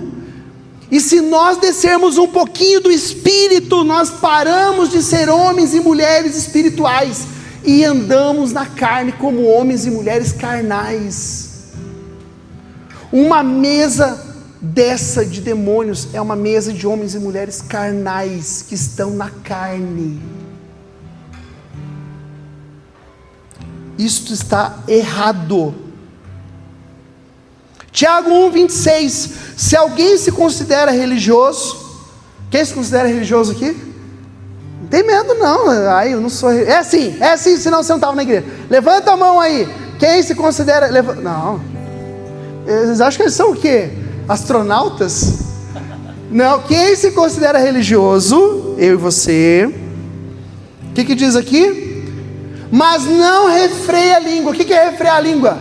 E se nós descermos um pouquinho do espírito, nós paramos de ser homens e mulheres espirituais e andamos na carne como homens e mulheres carnais. Uma mesa dessa de demônios é uma mesa de homens e mulheres carnais que estão na carne. Isto está errado. Tiago 1:26. Se alguém se considera religioso, quem se considera religioso aqui? Não tem medo não. Ai, eu não sou. É assim, senão você não estava na igreja. Levanta a mão aí. Quem se considera. Não. Eles acham que eles são o quê? Astronautas? Não. Quem se considera religioso, eu e você. O que diz aqui? Mas não refreia a língua. O que é refrear a língua?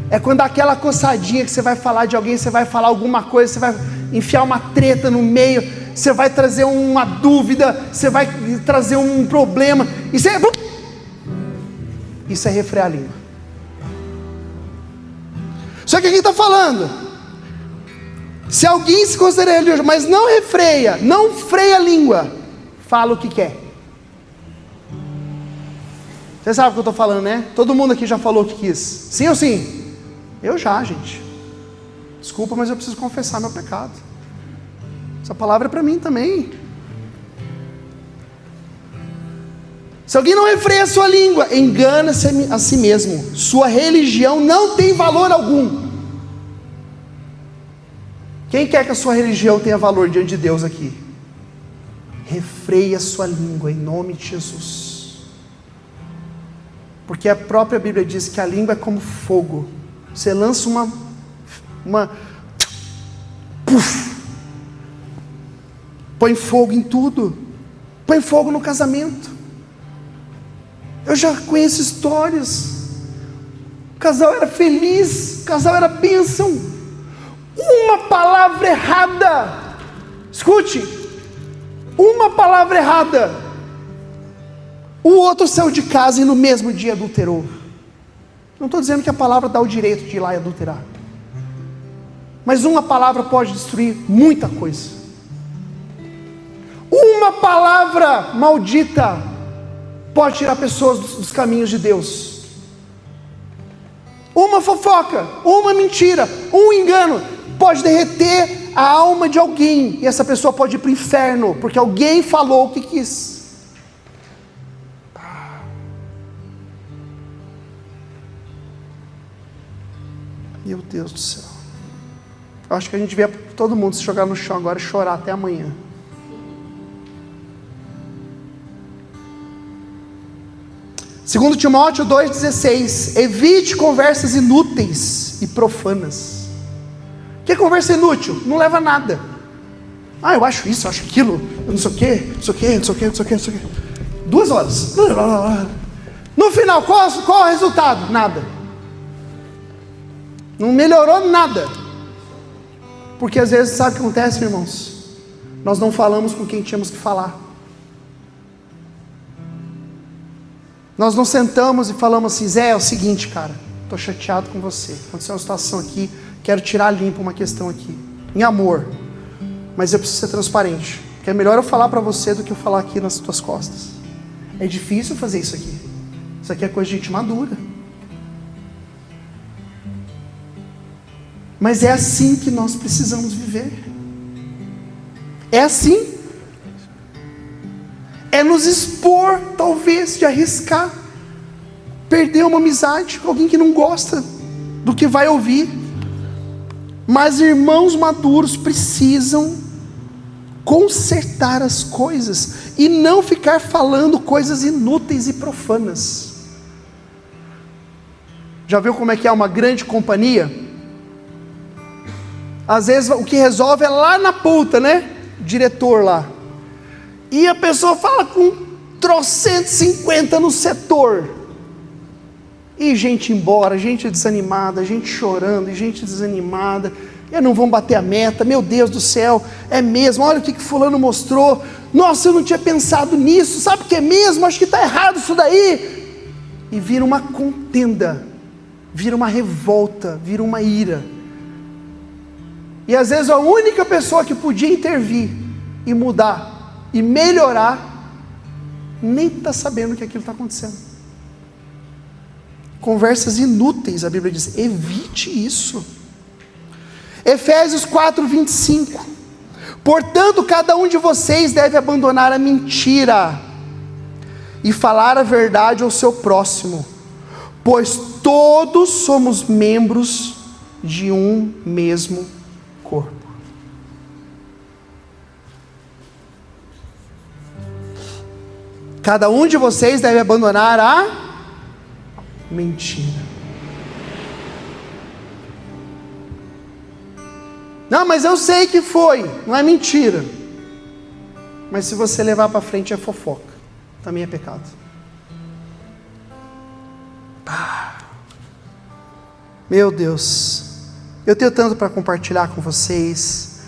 É quando aquela coçadinha que você vai falar de alguém, você vai falar alguma coisa, você vai enfiar uma treta no meio, você vai trazer uma dúvida, você vai trazer um problema, isso é refrear a língua. Só que aqui está falando, se alguém se considera religioso, mas não refreia, não freia a língua, fala o que quer. Você sabe o que eu estou falando, né? Todo mundo aqui já falou o que quis. Sim ou sim? Eu já, gente. Desculpa, mas eu preciso confessar meu pecado. Essa palavra é para mim também. Se alguém não refreia a sua língua, engana-se a si mesmo. Sua religião não tem valor algum. Quem quer que a sua religião tenha valor diante de Deus aqui? Refreia a sua língua em nome de Jesus. Porque a própria Bíblia diz que a língua é como fogo. Você lança põe fogo em tudo. Põe fogo no casamento. Eu já conheço histórias. O casal era feliz, o casal era bênção. Uma palavra errada. Escute. Uma palavra errada. O outro saiu de casa e no mesmo dia adulterou. Não estou dizendo que a palavra dá o direito de ir lá e adulterar. Mas uma palavra pode destruir muita coisa. Uma palavra maldita pode tirar pessoas dos caminhos de Deus. Uma fofoca, uma mentira, um engano pode derreter a alma de alguém. E essa pessoa pode ir para o inferno, porque alguém falou o que quis. Meu Deus do céu. Eu acho que a gente devia todo mundo se jogar no chão agora e chorar até amanhã. Segundo Timóteo 2,16. Evite conversas inúteis e profanas. O que é conversa inútil? Não leva a nada. Ah, eu acho isso, eu acho aquilo, eu não sei o quê, não sei o quê, não sei o quê, não sei o quê, não sei o quê. 2 horas. No final, qual é o resultado? Nada. Não melhorou nada. Porque às vezes, sabe o que acontece, irmãos? Nós não falamos com quem tínhamos que falar. Nós não sentamos e falamos assim: Zé, é o seguinte, cara, estou chateado com você. Aconteceu uma situação aqui quero tirar limpo uma questão aqui, em amor, mas eu preciso ser transparente, porque é melhor eu falar para você do que eu falar aqui nas tuas costas. É difícil fazer isso aqui. Isso aqui é coisa de gente madura. Mas é assim que nós precisamos viver. É assim. É nos expor, talvez, de arriscar perder uma amizade com alguém que não gosta do que vai ouvir. Mas irmãos maduros precisam consertar as coisas e não ficar falando coisas inúteis e profanas. Já viu como é que é uma grande companhia? Às vezes o que resolve é lá na puta, né? O diretor lá. E a pessoa fala com 350 no setor. E gente embora, gente desanimada, gente chorando, e gente desanimada. E não vão bater a meta, meu Deus do céu, é mesmo, olha o que fulano mostrou. Nossa, eu não tinha pensado nisso, sabe o que é mesmo? Acho que está errado isso daí. E vira uma contenda, vira uma revolta, vira uma ira. E às vezes a única pessoa que podia intervir e mudar e melhorar, nem está sabendo que aquilo está acontecendo. Conversas inúteis, a Bíblia diz, evite isso. Efésios 4:25. Portanto, cada um de vocês deve abandonar a mentira e falar a verdade ao seu próximo, pois todos somos membros de um mesmo corpo. Cada um de vocês deve abandonar a mentira. Não, mas eu sei que foi, não é mentira. Mas se você levar para frente é fofoca, também é pecado. Meu Deus, eu tenho tanto para compartilhar com vocês.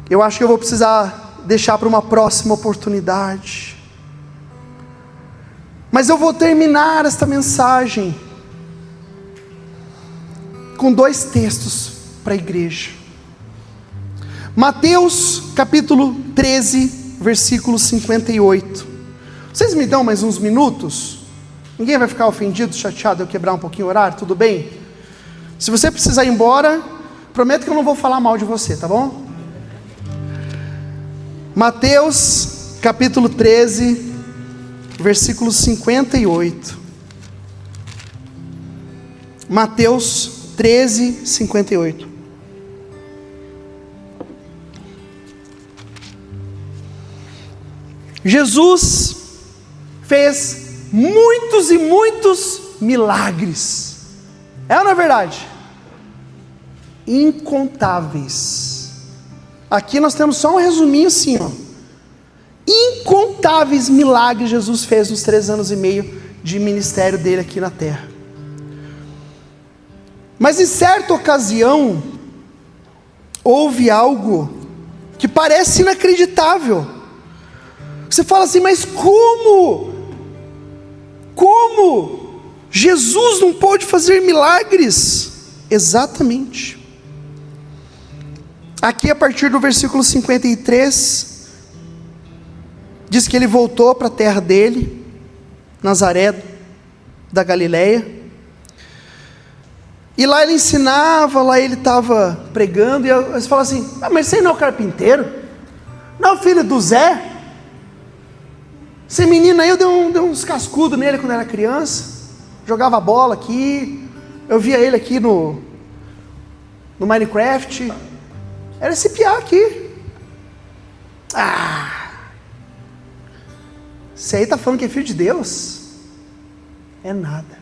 Eu acho que eu vou precisar deixar para uma próxima oportunidade. Mas eu vou terminar esta mensagem com 2 textos para a igreja. Mateus capítulo 13, versículo 58. Vocês me dão mais uns minutos? Ninguém vai ficar ofendido, chateado eu quebrar um pouquinho o horário, tudo bem? Se você precisar ir embora, prometo que eu não vou falar mal de você, tá bom? Mateus capítulo 13, versículo 58. Mateus 13, 58. Jesus fez muitos e muitos milagres. É ou não é verdade? Incontáveis. Aqui nós temos só um resuminho assim, ó. Incontáveis milagres Jesus fez nos 3 anos e meio de ministério dele aqui na terra. Mas em certa ocasião, houve algo que parece inacreditável. Você fala assim, mas como? Como? Jesus não pôde fazer milagres? Exatamente. Aqui a partir do versículo 53, diz que ele voltou para a terra dele, Nazaré da Galileia, e lá ele ensinava, lá ele estava pregando, e eles falam assim, mas você não é o carpinteiro? Não é o filho do Zé? Esse menino aí, eu dei uns cascudos nele quando era criança, jogava bola aqui, eu via ele aqui no Minecraft, era esse piá aqui. Você aí está falando que é filho de Deus? É nada.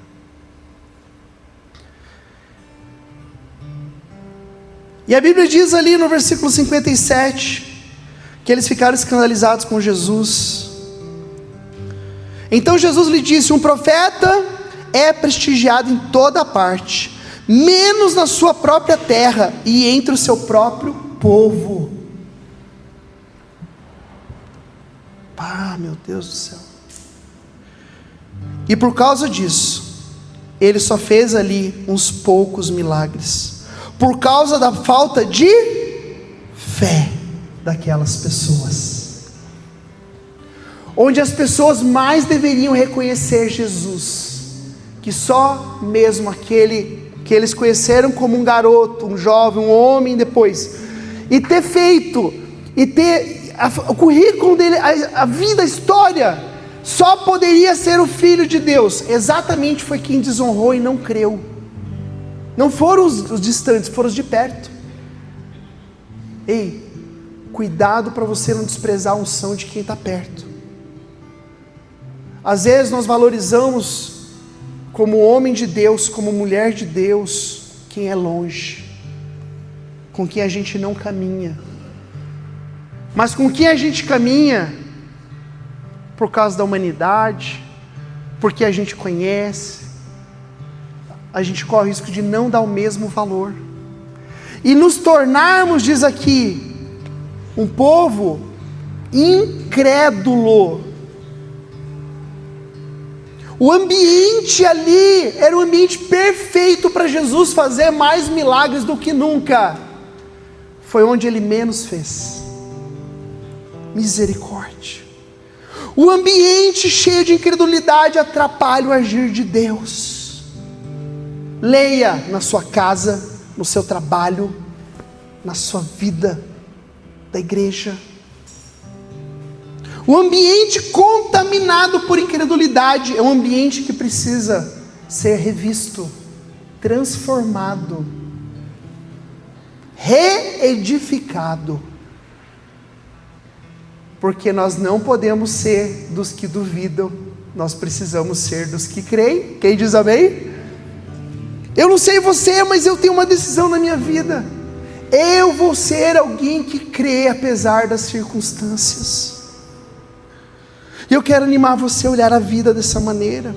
E a Bíblia diz ali no versículo 57, que eles ficaram escandalizados com Jesus. Então Jesus lhe disse, um profeta é prestigiado em toda parte, menos na sua própria terra e entre o seu próprio povo. Meu Deus do céu. E por causa disso, ele só fez ali uns poucos milagres, por causa da falta de fé daquelas pessoas. Onde as pessoas mais deveriam reconhecer Jesus, que só mesmo aquele que eles conheceram como um garoto, um jovem, um homem depois, e ter feito, e ter o currículo dele, a vida, a história, só poderia ser o Filho de Deus. Exatamente foi quem desonrou e não creu. Não foram os distantes, foram os de perto. Ei, cuidado para você não desprezar a unção de quem está perto. Às vezes nós valorizamos como homem de Deus, como mulher de Deus, quem é longe, com quem a gente não caminha. Mas com quem a gente caminha, por causa da humanidade, porque a gente conhece, a gente corre o risco de não dar o mesmo valor. E nos tornarmos, diz aqui, um povo incrédulo. O ambiente ali era um ambiente perfeito para Jesus fazer mais milagres do que nunca. Foi onde ele menos fez. Misericórdia. O ambiente cheio de incredulidade atrapalha o agir de Deus. Leia na sua casa, no seu trabalho, na sua vida da igreja. O ambiente contaminado por incredulidade é um ambiente que precisa ser revisto, transformado, reedificado. Porque nós não podemos ser dos que duvidam, nós precisamos ser dos que creem. Quem diz amém? Eu não sei você, mas eu tenho uma decisão na minha vida. Eu vou ser alguém que crê apesar das circunstâncias. E eu quero animar você a olhar a vida dessa maneira.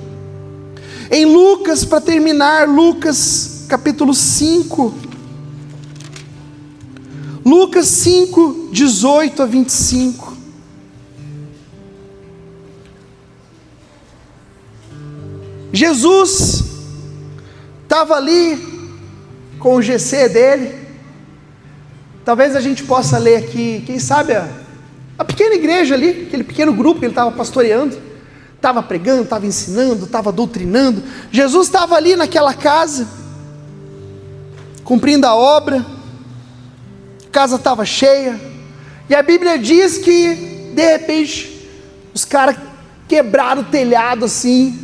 Em Lucas, para terminar, Lucas capítulo 5. Lucas 5, 18 a 25. Jesus estava ali com o GC dele. Talvez a gente possa ler aqui, quem sabe a pequena igreja ali, aquele pequeno grupo que ele estava pastoreando, estava pregando, estava ensinando, estava doutrinando. Jesus estava ali naquela casa, cumprindo a obra, a casa estava cheia, e a Bíblia diz que, de repente, os caras quebraram o telhado assim.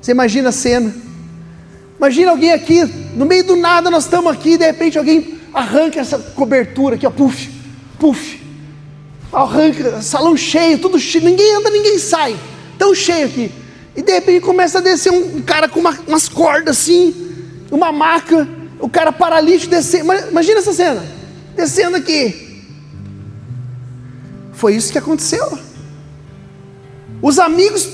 Você imagina a cena? Imagina alguém aqui, no meio do nada nós estamos aqui, de repente alguém arranca essa cobertura aqui, ó, puf, puf, arranca, salão cheio, tudo cheio, ninguém anda, ninguém sai, tão cheio aqui, e de repente começa a descer um cara com umas cordas assim, uma maca, o cara paralítico descendo. Imagina essa cena, descendo aqui. Foi isso que aconteceu. Os amigos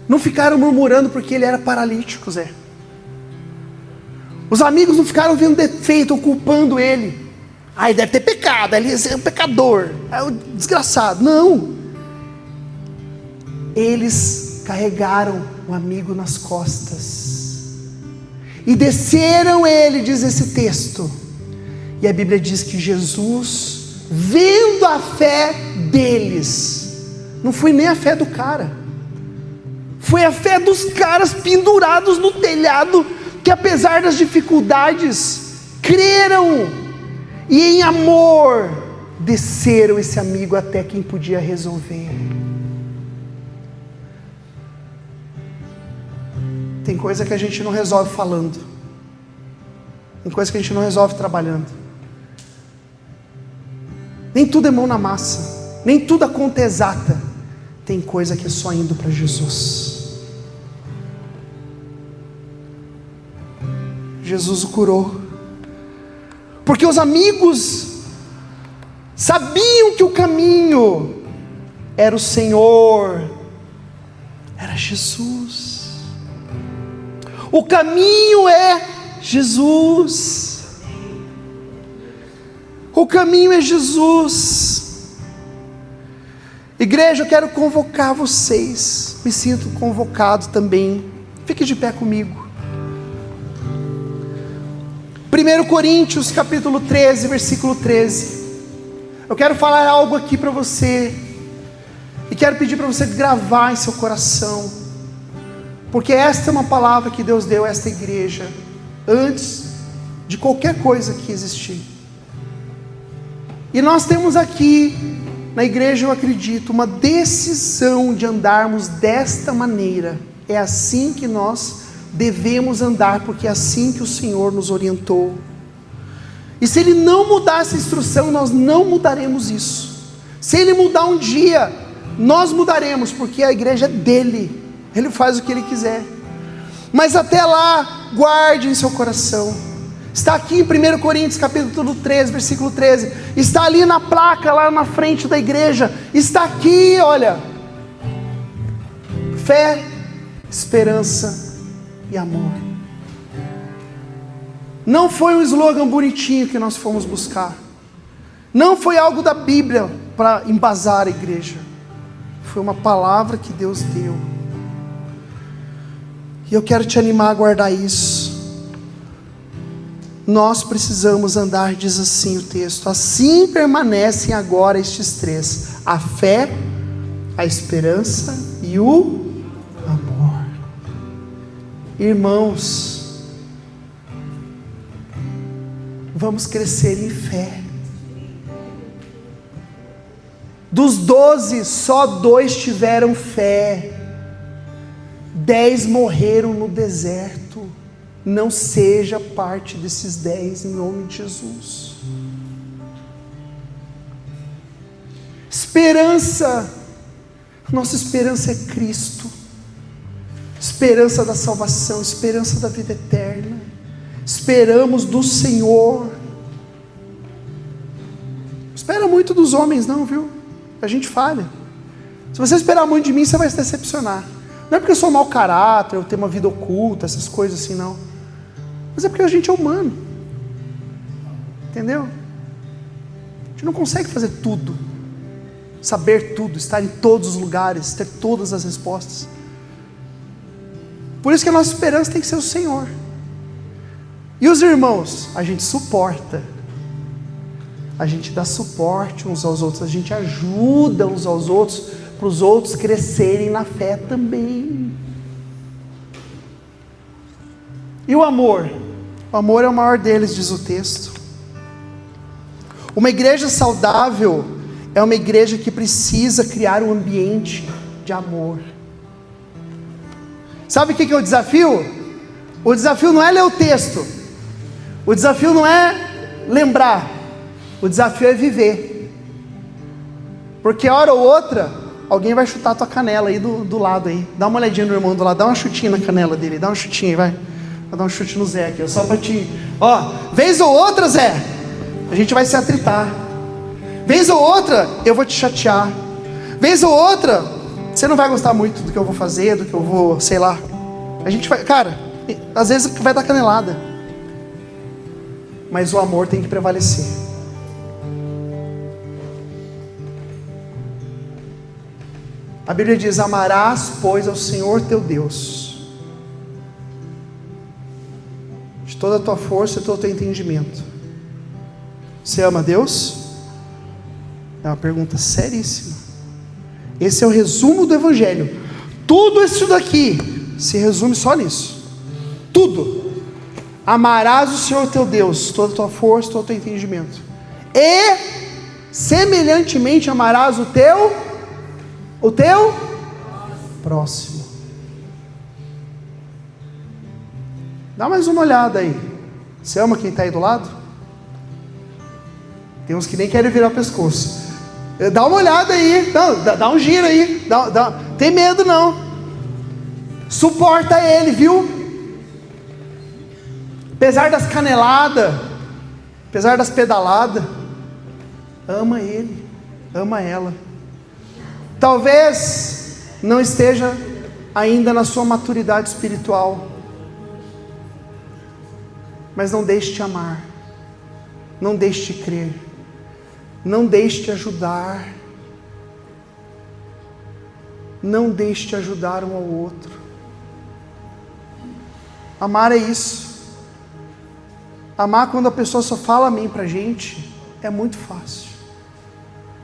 não ficaram murmurando porque ele era paralítico, Zé. Os amigos não ficaram vendo defeito ou culpando ele. Ah, ele deve ter pecado, ele é um pecador, é um desgraçado. Não. Eles carregaram o amigo nas costas e desceram ele, diz esse texto. E a Bíblia diz que Jesus, vendo a fé deles, não foi nem a fé do cara, foi a fé dos caras pendurados no telhado, que apesar das dificuldades, creram, e em amor, desceram esse amigo até quem podia resolver. Tem coisa que a gente não resolve falando, tem coisa que a gente não resolve trabalhando. Nem tudo é mão na massa, nem tudo a conta é exata. Tem coisa que é só indo para Jesus. Jesus o curou, porque os amigos sabiam que o caminho era o Senhor, era Jesus. O caminho é Jesus. O caminho é Jesus. Igreja, eu quero convocar vocês. Me sinto convocado também. Fique de pé comigo. 1 Coríntios capítulo 13, versículo 13. Eu quero falar algo aqui para você, e quero pedir para você gravar em seu coração, porque esta é uma palavra que Deus deu a esta igreja, antes de qualquer coisa que existir. E nós temos aqui, na igreja eu acredito, uma decisão de andarmos desta maneira. É assim que nós devemos andar, porque é assim que o Senhor nos orientou. E se Ele não mudar essa instrução, nós não mudaremos isso. Se Ele mudar um dia, nós mudaremos, porque a igreja é dEle, Ele faz o que Ele quiser. Mas até lá, guarde em seu coração. Está aqui em 1 Coríntios capítulo 13, versículo 13. Está ali na placa, lá na frente da igreja. Está aqui, olha. Fé, esperança e amor. Não foi um slogan bonitinho que nós fomos buscar. Não foi algo da Bíblia para embasar a igreja. Foi uma palavra que Deus deu. E eu quero te animar a guardar isso. Nós precisamos andar, diz assim o texto: assim permanecem agora estes três: a fé, a esperança e o amor. Irmãos, vamos crescer em fé. Dos 12, só 2 tiveram fé. 10 morreram no deserto. Não seja parte desses 10, em nome de Jesus. Esperança. Nossa esperança é Cristo. Esperança da salvação, esperança da vida eterna. Esperamos do Senhor. Não espera muito dos homens não, viu? A gente falha. Se você esperar muito de mim, você vai se decepcionar. Não é porque eu sou mau caráter, eu tenho uma vida oculta, essas coisas assim, não. Mas é porque a gente é humano. Entendeu? A gente não consegue fazer tudo, saber tudo, estar em todos os lugares, ter todas as respostas. Por isso que a nossa esperança tem que ser o Senhor. E os irmãos, a gente suporta. A gente dá suporte uns aos outros, a gente ajuda uns aos outros, para os outros crescerem na fé também. E o amor? O amor é o maior deles, diz o texto. Uma igreja saudável é uma igreja que precisa criar um ambiente de amor. Sabe o que é o desafio? O desafio não é ler o texto. O desafio não é lembrar. O desafio é viver. Porque hora ou outra, alguém vai chutar a tua canela aí do lado aí. Dá uma olhadinha no irmão do lado, dá uma chutinha na canela dele, dá uma chutinha, vai. Vou dar um chute no Zé aqui, só pra te... vez ou outra, Zé, a gente vai se atritar. Vez ou outra, eu vou te chatear. Vez ou outra, você não vai gostar muito do que eu vou fazer, do que eu vou, sei lá. A gente vai, cara, às vezes vai dar canelada. Mas o amor tem que prevalecer. A Bíblia diz: amarás, pois, ao Senhor teu Deus, de toda a tua força e todo o teu entendimento. Você ama Deus? É uma pergunta seríssima. Esse é o resumo do Evangelho. Tudo isso daqui se resume só nisso. Tudo. Amarás o Senhor teu Deus, toda a tua força, todo o teu entendimento. E, semelhantemente, amarás o teu próximo. Dá mais uma olhada aí. Você ama quem está aí do lado? Tem uns que nem querem virar o pescoço. Dá uma olhada aí. Não, dá um giro aí. Tem medo não. Suporta ele, viu? Apesar das caneladas, apesar das pedaladas, ama ele, ama ela. Talvez não esteja ainda na sua maturidade espiritual, mas não deixe de amar, não deixe de crer, não deixe de ajudar, não deixe de ajudar um ao outro. Amar é isso. Amar quando a pessoa só fala amém pra gente é muito fácil.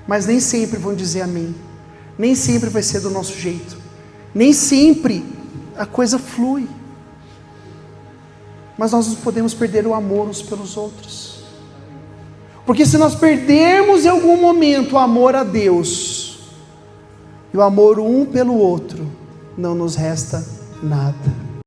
Mas nem sempre vão dizer amém. Nem sempre vai ser do nosso jeito. Nem sempre a coisa flui. Mas nós não podemos perder o amor uns pelos outros. Porque se nós perdermos em algum momento o amor a Deus e o amor um pelo outro, não nos resta nada.